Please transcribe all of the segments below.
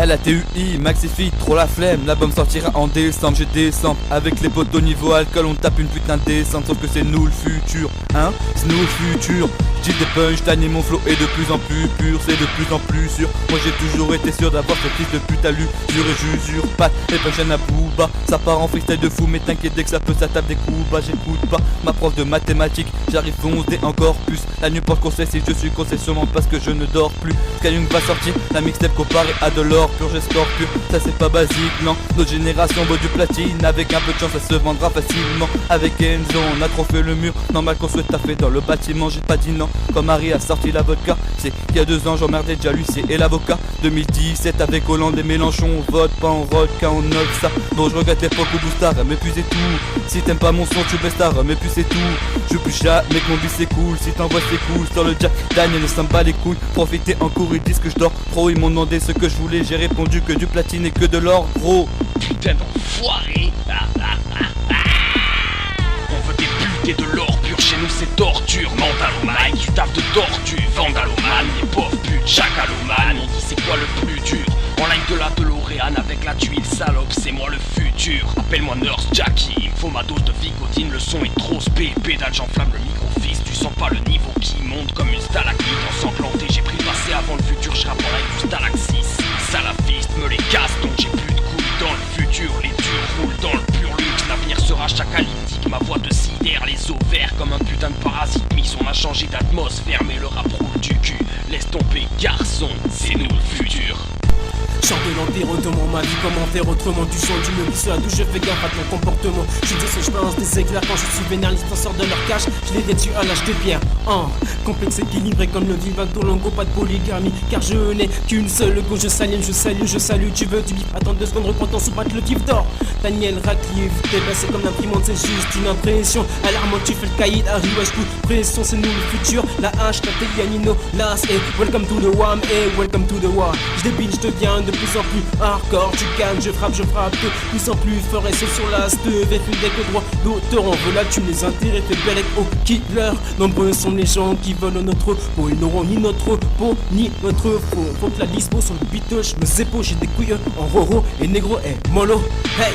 LATUI, Maxifit, trop la flemme. L'album sortira en décembre, j'ai décembre. Avec les potes au niveau alcool, on tape une putain de descente. Sauf que c'est nous le futur, hein, c'est nous le futur. J'dis des punchlines et mon flow est de plus en plus pur, c'est de plus en plus sûr. Moi j'ai toujours été sûr d'avoir ce fils de pute à l'usure. Et j'usure pas les punchlines à Booba. Ça part en freestyle de fou, mais t'inquiète dès que ça peut, ça tape des coups bas. J'écoute pas ma prof de mathématiques, j'arrive foncé encore plus. La nuit porte conseil si je suis conseil sûrement parce que je ne dors plus. Skyung va sortir la mixtape comparée à de l'or pur, j'ai Scorpio. Ça c'est pas basique, non. Notre génération boit du platine, avec un peu de chance ça se vendra facilement. Avec Enzo on a trop fait le mur, normal qu'on souhaite taffer dans le bâtiment. J'ai pas dit non, quand Marie a sorti la vodka. C'est qu'il y a 2 ans j'emmerdais déjà Lucie et l'avocat. 2017 avec Hollande et Mélenchon, on vote pas en rock quand on note ça. Donc je regrette l'époque où Boostar, mais puis c'est tout. Si t'aimes pas mon son tu baisses ta mais puis c'est tout. Je veux plus jamais que mon bis c'est cool. Si t'envoies c'est cool, sur le Jack Daniel s'en bat les couilles. Profitez en cours, ils disent que je dors trop. Ils m'ont demandé ce que je voulais, j'ai répondu que du platine et que de l'or gros. Putain d'enfoiré. On veut des putes et de l'or pur, chez nous c'est torture. Mandalomane, du taf de tortue. Vandalomane, des pauvres putes, chacalomane. On dit c'est quoi le plus dur? En ligne de la DeLorean avec la tuile salope, c'est moi le futur. Appelle-moi Nurse Jackie, il me faut ma dose de Vicodine. Le son est trop spé, pédale j'enflamme le micro-fils. Tu sens pas le niveau qui monte comme une stalactite ensanglanté. J'ai pris le passé avant le futur, je rappe avec du Stalaxis. Salafiste me les casse donc j'ai plus de couilles dans le futur. Les durs roulent dans le pur luxe, l'avenir sera chacalyptique. Ma voix de sidère, les os verts comme un putain de parasite. Miss, on a changé d'atmosphère mais le rap roule du cul. Laisse tomber garçon, c'est nous le futur. Chant de l'empire, autrement ma vie, comment faire autrement. Du son, du me sur la douche, je fais gaffe à ton comportement. Je dis ce je balance des éclairs quand je suis vénère, les sort de leur cage. Je les détruis à l'âge de pierre. Complexe équilibré comme le vivac d'Olango, pas de polygamie. Car je n'ai qu'une seule go, je salue. Tu veux du bif, attends 2 secondes, repentance ou battre le kiff d'or. Daniel Radcliffe, t'es passé comme l'imprimante, c'est juste une impression. Alarmante, tu fais le caïd, Harry Wesh, coup de pression, c'est nous le futur. La hache, la Yanino, las, et welcome to the WAM, et welcome to the war. Je débile, je deviens de plus en plus hardcore, tu calmes, je frappe de plus en plus fort et c'est sur l'as de VF dès que droit d'auteur en veut la thune, les intérêts fait bel au killer. Nombreux sont les gens qui veulent notre peau, ils n'auront ni notre peau ni notre faux. Faut que la lispo sur le beat, je me zépo, j'ai des couilles en roro et négro et mollo. Hey!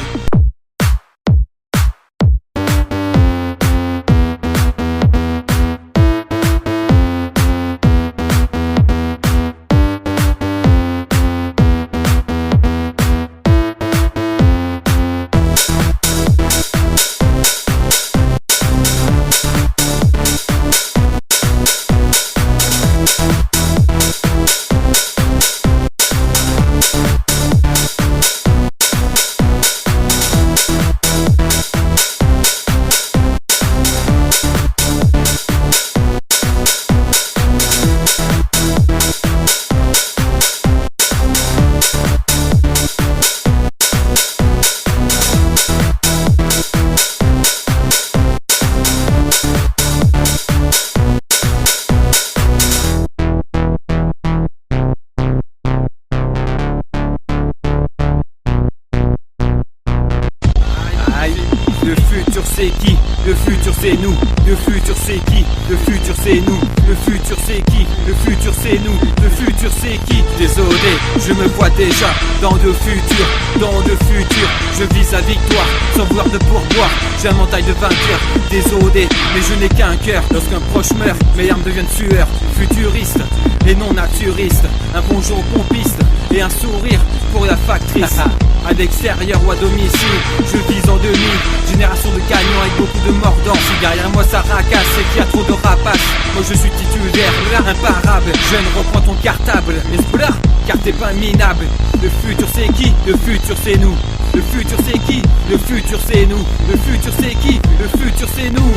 Le futur c'est qui? Le futur c'est nous. Le futur c'est qui? Le futur c'est nous. Le futur c'est qui? Le futur c'est nous. Le futur c'est qui? Désolé, je me vois déjà dans de futurs, je vise la victoire, sans vouloir de pourboire. J'ai un mental de vainqueur, désolé, mais je n'ai qu'un cœur. Lorsqu'un proche meurt, mes armes deviennent sueur. Futuriste et non naturiste, un bonjour aux pompistes et un sourire pour la factrice. À l'extérieur ou à domicile, je vise en demi. Génération de gagnants avec beaucoup de mordants. Si derrière moi ça racasse, c'est qu'il y a trop de rapaces. Moi je suis titulaire, imparable. Jeune, reprends ton cartable, mais là, car t'es pas minable. Le futur c'est qui? Le futur c'est nous. Le futur c'est qui? Le futur c'est nous. Le futur c'est qui? Le futur c'est nous.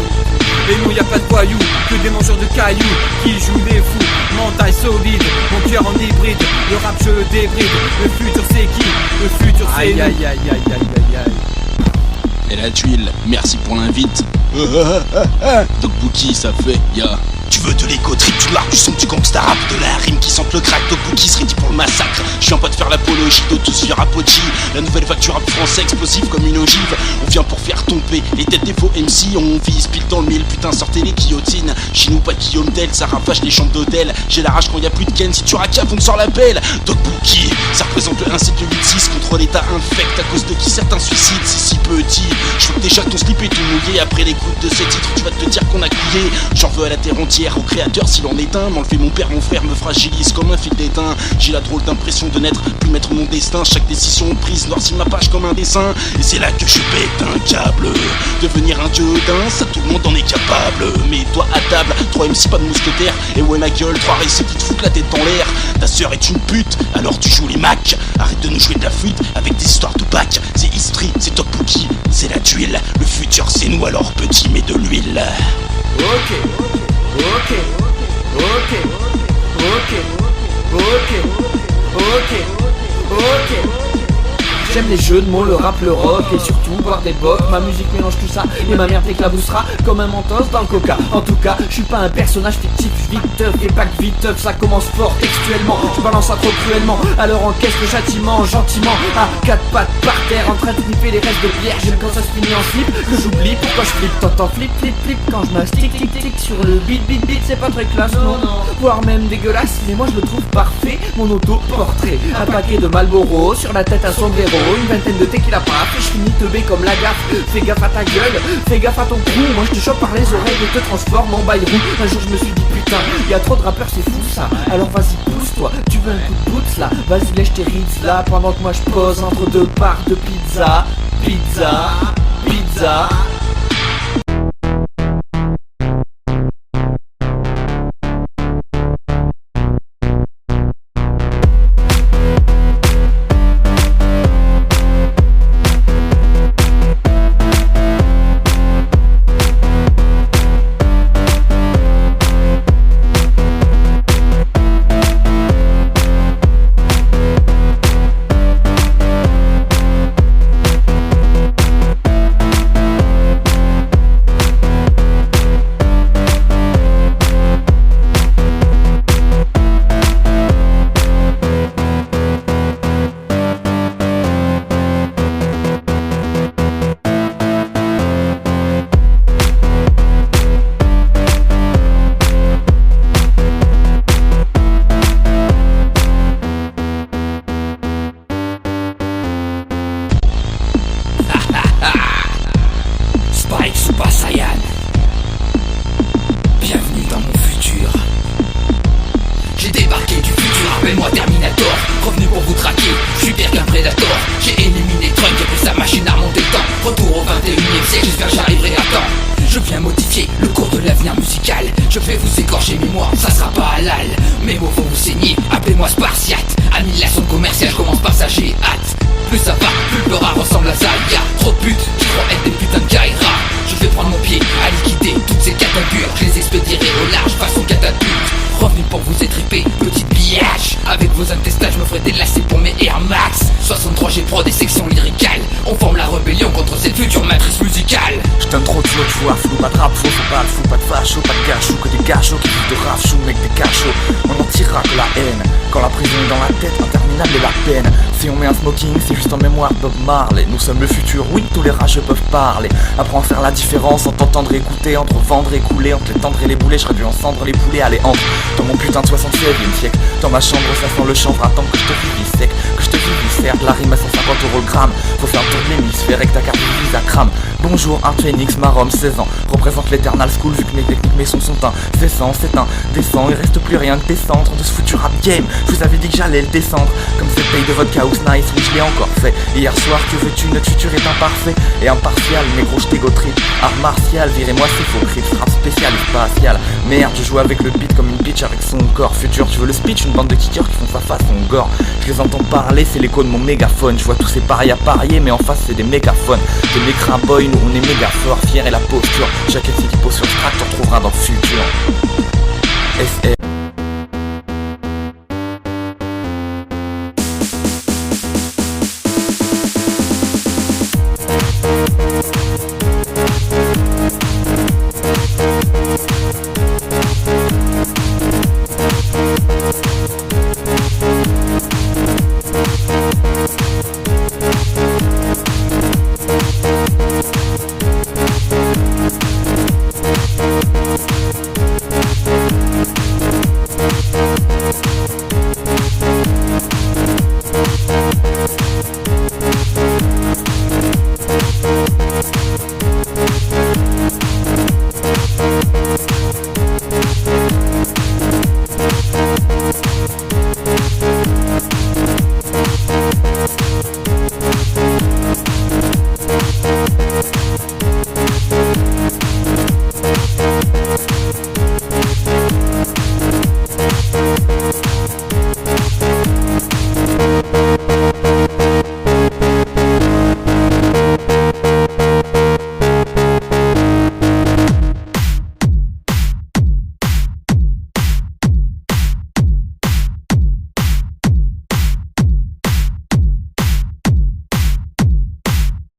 Et nous y a pas de voyous, que des mangeurs de cailloux qui jouent les fous, mental solide, mon cœur en hybride, le rap je le débride. Le futur c'est qui? Le futur c'est nous. Aïe aïe aïe aïe aïe aïe. Et la tuile, merci pour l'invite. Donc Bookie, ça fait, Tu veux de l'éco trip, du noir, du son, du gangsta rap, de la rime qui sent le crack. Donc Bookie serait dit pour le massacre. Je suis en pote faire faire l'apologie d'Autosphère Apogee. La nouvelle vague du rap français explosive comme une ogive. On vient pour faire tomber les têtes des faux MC. On vise pile dans le mille, putain sortez les guillotines. Chez nous pas de Guillaume Del, ça ravage les chambres d'hôtel. J'ai la rage quand y a plus de Ken, si tu racades on te sort la belle. Doc Bookie, ça représente le 1,786 contre l'état infect à cause de qui certains suicides, c'est si petit. Je veux déjà que ton slip est tout mouillé. Après l'écoute de ces titres tu vas te dire qu'on a couillé. J'en veux à la terre entière, au créateur s'il en est un. M'enlever mon père, mon frère me fragilise comme un fil d'étain. J'ai la drôle d'impression de n'être plus maître mon destin. Chaque décision prise noircit ma page comme un dessin. Et c'est là que je pète un câble. Devenir un dieu d'un, ça tout le monde en est capable. Mets-toi à table, 3 MC pas de mousquetaires. Et ouais ma gueule, 3 récits qui te foutent la tête en l'air. Ta sœur est une pute, alors tu joues les Macs. Arrête de nous jouer de la flûte avec des histoires de bac. C'est History, c'est Top Bookie, c'est la tuile. Le futur c'est nous alors petit mais de l'huile. Ok, ok, ok, ok, ok, ok. J'aime les jeux de mots, le rap, le rock et surtout boire des bocs. Ma musique mélange tout ça et ma mère t'éclaboussera comme un mentos dans le coca. En tout cas, je suis pas un personnage fictif, vite teuf et pas que vite teuf. Ça commence fort textuellement, je balance ça trop cruellement. Alors encaisse le châtiment gentiment à 4 pattes par terre en train de sniffer les restes de bière. J'aime quand ça se finit en slip, que j'oublie pourquoi je flippe. T'entends flip flip flip quand je mastique tic tic sur le beat beat beat. C'est pas très classe non, voire même dégueulasse, mais moi je le trouve parfait. Mon auto-portrait, un paquet de Marlboro sur la tête un sombrero. Une vingtaine de tequila paf et je finis teubé comme la gaffe. Fais gaffe à ta gueule, fais gaffe à ton cou. Moi je te chope par les oreilles et te transforme en bail roux. Un jour je me suis dit putain, y a trop de rappeurs c'est fou ça. Alors vas-y pousse-toi, tu veux un coup de boots là. Vas-y lèche tes rides là pendant que moi je pose entre deux parts de pizza. Pizza, pizza. Super Saiyan. Bienvenue dans mon futur. J'ai débarqué du futur, appelle-moi Terminator. Revenu pour vous traquer, je suis pire qu'un prédator. J'ai éliminé Trunk et pris sa machine à remonter le temps. Retour au 21e siècle, j'espère j'arriverai à temps. Je viens modifier le cours de l'avenir musical. Je vais vous égorger mais moi, ça sera pas halal. Mes mots vont vous saigner, appelez-moi Spartiate. Annihilation commerciale, je commence par ça, j'ai hâte. Plus ça va, plus le rat ressemble à Zaya. Trop de putes qui croient être des putains de Kaira. Je vais prendre mon pied à liquider toutes ces catapultes. Je les expédierai au large façon catapulte. Revenu pour vous étriper, petite biatch. Avec vos intestins, je me ferai délacer pour mes Air Max. 63 G Pro, des sections lyricales. On forme la rébellion contre cette future matrice musicale. Je donne trop de flow, tu vois, flou, pas de rap, faux, pas de fou, pas de facho, pas de gâchou, que des gâchots qui vivent de raf, chou, mec, des cachots. On en tirera que la haine, quand la prison est dans la tête, interminable est la peine. Si on met un smoking, c'est juste en mémoire Bob Marley. Nous sommes le futur, oui, tous les rageux peuvent parler. Apprends à faire la différence entre entendre et écouter, entre vendre et couler, entre les tendre et les boulets. Je réduis en cendre les poulets, allez, entre dans mon putain de 67e siècle. Dans ma chambre, ça sent le chanvre, attends que je te vivissec, que je te vivissère. De la rime à 150 € le gramme, faut faire tourner l'hémisphère et que ta carte de visa crame. Bonjour, Art Phoenix, Marom, 16 ans. Représente l'Eternal School vu que mes techniques, mes sons sont incessants. C'est indécent, il reste plus rien que descendre de ce futur rap game. Je vous avais dit que j'allais le descendre. Comme cette paye de vodka house nice, oui je l'ai encore fait. Hier soir, que veux-tu, notre futur est imparfait et impartial. Mais gros, je t'égotrip. Art martial, virez-moi ces faux cris. Rap spécial et spatial. Merde, je joue avec le beat comme une bitch avec son corps. Futur, tu veux le speech, une bande de kickers qui font sa face, son gore. Je les entends parler, c'est l'écho de mon mégaphone. Je vois tous ces pareils à parier, mais en face c'est des mégaphones. Des mécrins boy, nous on est méga fort, fier et la posture. Chaque équipe qui pose sur le track, tu retrouveras dans le futur.